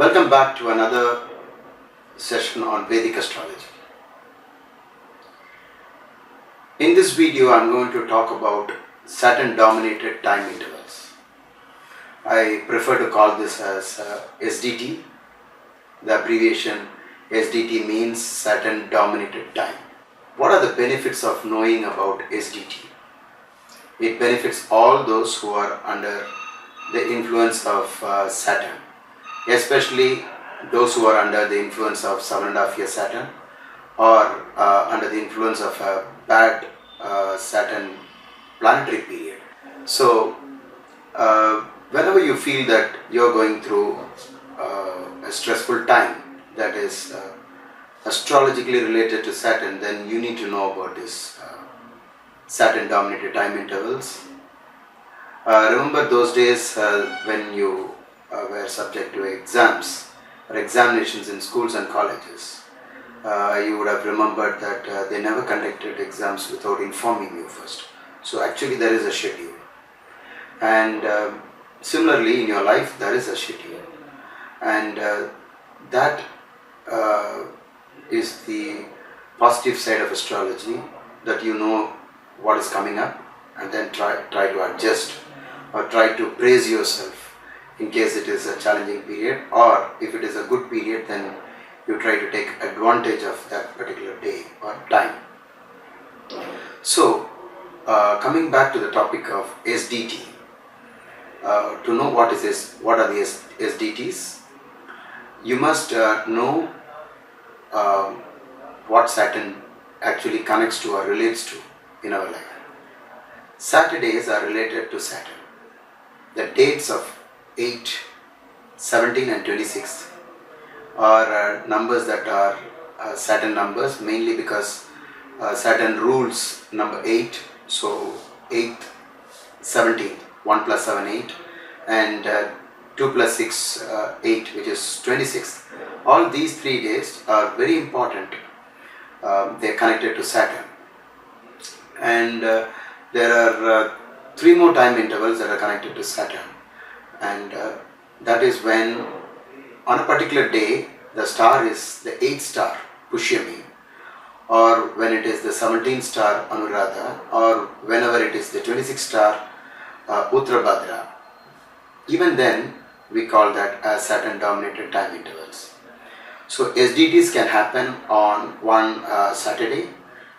Welcome back to another session on Vedic astrology. In this video, I am going to talk about Saturn Dominated Time intervals. I prefer to call this as SDT. The abbreviation SDT means Saturn Dominated Time. What are the benefits of knowing about SDT? It benefits all those who are under the influence of Saturn, especially those who are under the influence of 7.5 year Saturn or under the influence of a bad Saturn planetary period. So whenever you feel that you're going through a stressful time that is astrologically related to Saturn, then you need to know about this Saturn dominated time intervals. Remember those days when you were subject to exams or examinations in schools and colleges. You would have remembered that they never conducted exams without informing you first. So actually there is a schedule, and similarly in your life there is a schedule, and that is the positive side of astrology, that you know what is coming up and then try to adjust or try to praise yourself in case it is a challenging period, or if it is a good period, then you try to take advantage of that particular day or time. So coming back to the topic of SDT, to know what are the SDTs, you must know what Saturn actually connects to or relates to in our life. Saturdays are related to Saturn. The dates of 8, 17 and 26 are numbers that are Saturn numbers, mainly because Saturn rules number 8. So 8th, 17th, 1 plus 7, 8, and 2 plus 6, 8, which is 26. All these 3 days are very important. They are connected to Saturn. And there are 3 more time intervals that are connected to Saturn, and that is when on a particular day the star is the 8th star Pushyami, or when it is the 17th star Anuradha, or whenever it is the 26th star Uttarabhadra. Even then we call that as Saturn dominated time intervals. So SDTs can happen on one Saturday,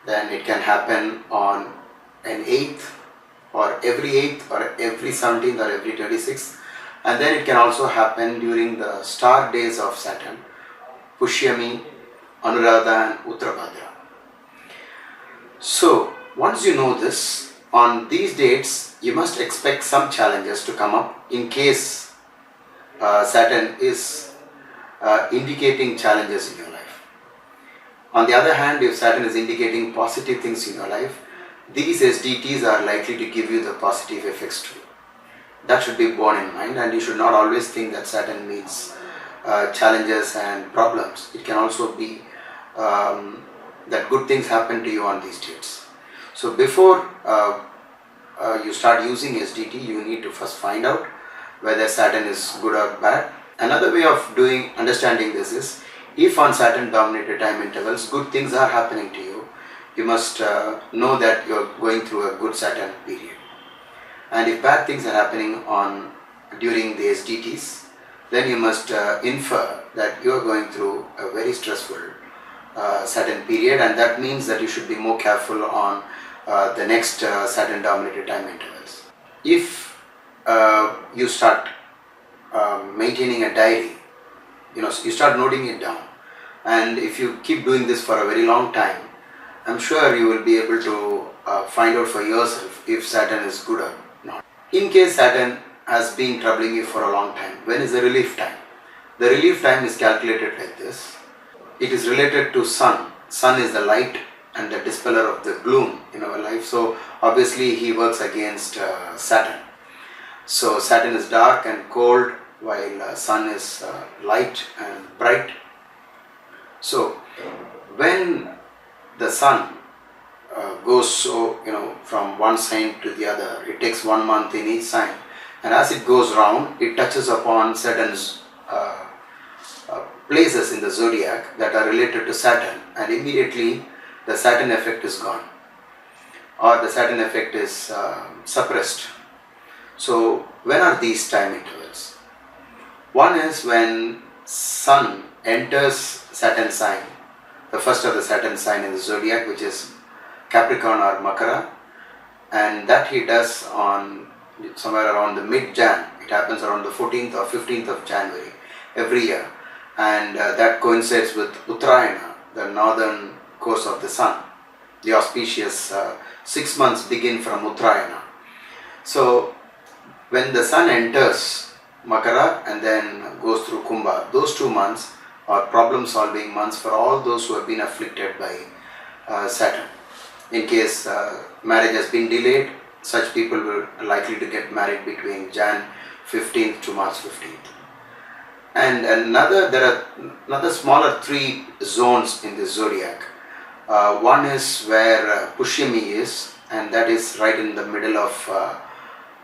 then it can happen on an 8th, or every 8th, or every 17th, or every 26th, and then it can also happen during the star days of Saturn, Pushyami, Anuradha and Uttarabhadra. So once you know this, on these dates you must expect some challenges to come up in case Saturn is indicating challenges in your life. On the other hand, if Saturn is indicating positive things in your life, these SDTs are likely to give you the positive effects too. That should be borne in mind, and you should not always think that Saturn means challenges and problems. It can also be that good things happen to you on these dates. So before you start using SDT, you need to first find out whether Saturn is good or bad. Another way of understanding this is, if on Saturn dominated time intervals good things are happening to you, you must know that you are going through a good Saturn period. And if bad things are happening during the SDTs, then you must infer that you are going through a very stressful Saturn period, and that means that you should be more careful on the next Saturn dominated time intervals. If you start maintaining a diary, you start noting it down, and if you keep doing this for a very long time, I'm sure you will be able to find out for yourself if Saturn is good or not. In case Saturn has been troubling you for a long time, when is the relief time? The relief time is calculated like this. It is related to Sun. Sun is the light and the dispeller of the gloom in our life. So obviously he works against Saturn. So Saturn is dark and cold, while Sun is light and bright. So when the Sun goes from one sign to the other, it takes 1 month in each sign, and as it goes round, it touches upon Saturn's places in the zodiac that are related to Saturn, and immediately the Saturn effect is gone, or the Saturn effect is suppressed. So when are these time intervals? One is when Sun enters Saturn sign, the first of the Saturn sign in the zodiac, which is Capricorn or Makara, and that he does on somewhere around the mid-Jan. It happens around the 14th or 15th of January every year, and that coincides with Uttarayana, the northern course of the sun. The auspicious 6 months begin from Uttarayana. So when the sun enters Makara and then goes through Kumbha, those 2 months are problem solving months for all those who have been afflicted by Saturn. In case marriage has been delayed, such people will likely to get married between Jan 15th to March 15th. And there are another smaller 3 zones in the zodiac. One is where Pushyami is, and that is right in the middle of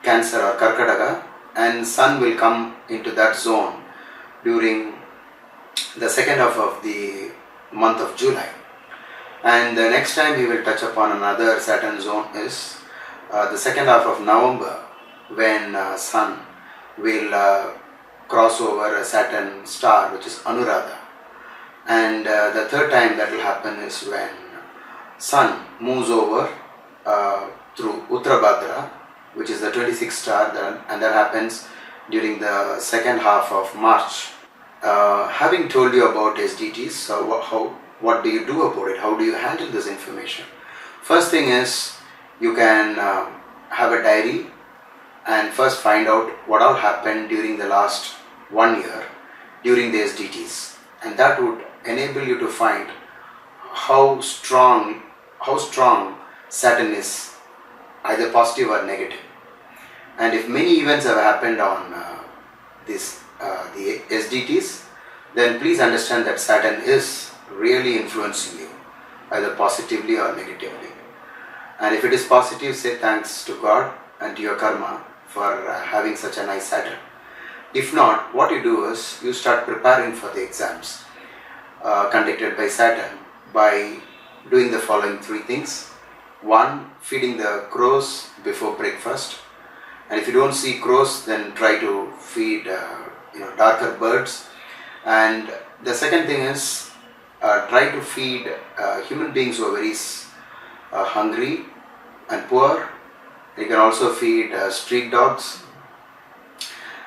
Cancer or Karkadaga, and Sun will come into that zone during the second half of the month of July. And the next time we will touch upon another Saturn zone is the second half of November, when Sun will cross over a Saturn star, which is Anuradha. And the third time that will happen is when Sun moves over through Uttarabhadra, which is the 26th star, and that happens during the second half of March. Having told you about SDTs, so what do you do about it? How do you handle this information? First thing is, you can have a diary and first find out what all happened during the last 1 year during the SDTs, and that would enable you to find how strong Saturn is, either positive or negative. And if many events have happened on the SDTs, then please understand that Saturn is really influencing you, either positively or negatively. And if it is positive, say thanks to God and to your karma for having such a nice Saturn. If not, what you do is you start preparing for the exams conducted by Saturn by doing the following 3 things. 1, feeding the crows before breakfast, and if you don't see crows, then try to feed darker birds. And the second thing is try to feed human beings who are very hungry and poor. You can also feed street dogs,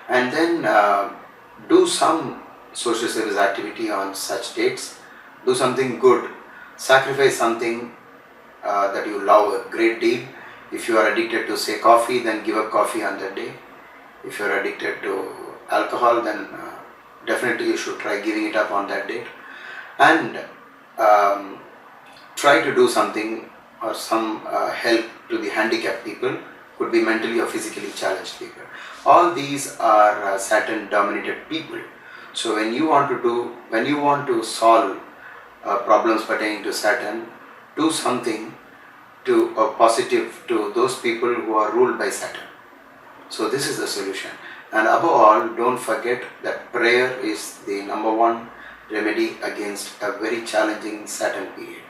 and then do some social service activity on such dates. Do something good, sacrifice something that you love a great deal. If you are addicted to, say, coffee, then give up coffee on that day. If you are addicted to alcohol, then definitely you should try giving it up on that date. And try to do something or some help to the handicapped people, could be mentally or physically challenged people. All these are Saturn dominated people. So when you want to solve problems pertaining to Saturn, do something positive to those people who are ruled by Saturn. So this is the solution. And above all, don't forget that prayer is the number 1 remedy against a very challenging Saturn period.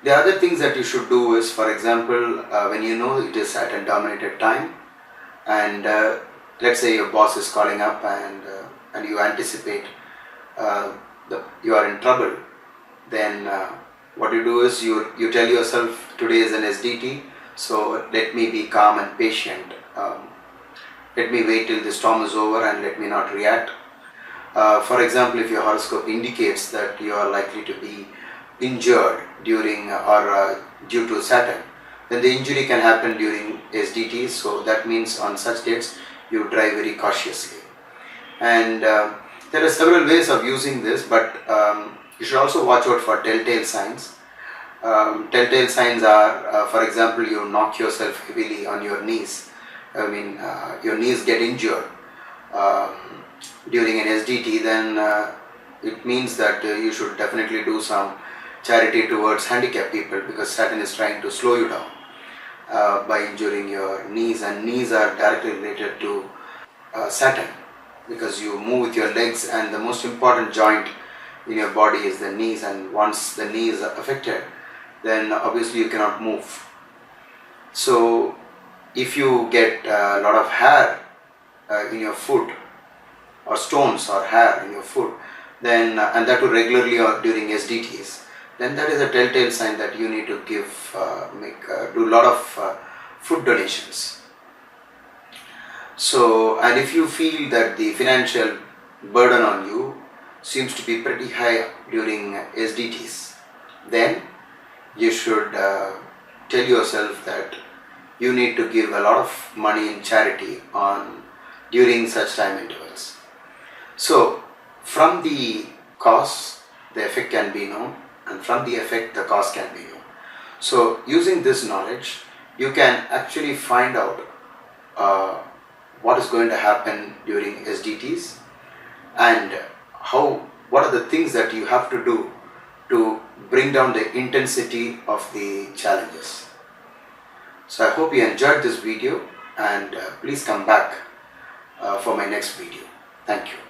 The other things that you should do is, for example, when you know it is Saturn dominated time, and let's say your boss is calling up and you anticipate you are in trouble, then what you do is you tell yourself, today is an SDT, so let me be calm and patient. Let me wait till the storm is over and let me not react. For example, if your horoscope indicates that you are likely to be injured during or due to Saturn, then the injury can happen during SDTs. So that means on such dates you drive very cautiously. And there are several ways of using this, but you should also watch out for telltale signs. Telltale signs are, for example, you knock yourself heavily on your knees. Your knees get injured during an SDT, then it means that you should definitely do some charity towards handicapped people, because Saturn is trying to slow you down by injuring your knees, and knees are directly related to Saturn, because you move with your legs, and the most important joint in your body is the knees, and once the knee is affected, then obviously you cannot move. So if you get a lot of hair in your foot, or stones or hair in your foot, then and that too regularly or during SDTs, then that is a telltale sign that you need to do a lot of food donations. So, and if you feel that the financial burden on you seems to be pretty high during SDTs, then you should tell yourself that you need to give a lot of money in charity during such time intervals. So from the cause, the effect can be known, and from the effect, the cause can be known. So using this knowledge, you can actually find out what is going to happen during SDTs, and what are the things that you have to do to bring down the intensity of the challenges. So I hope you enjoyed this video, and please come back for my next video. Thank you.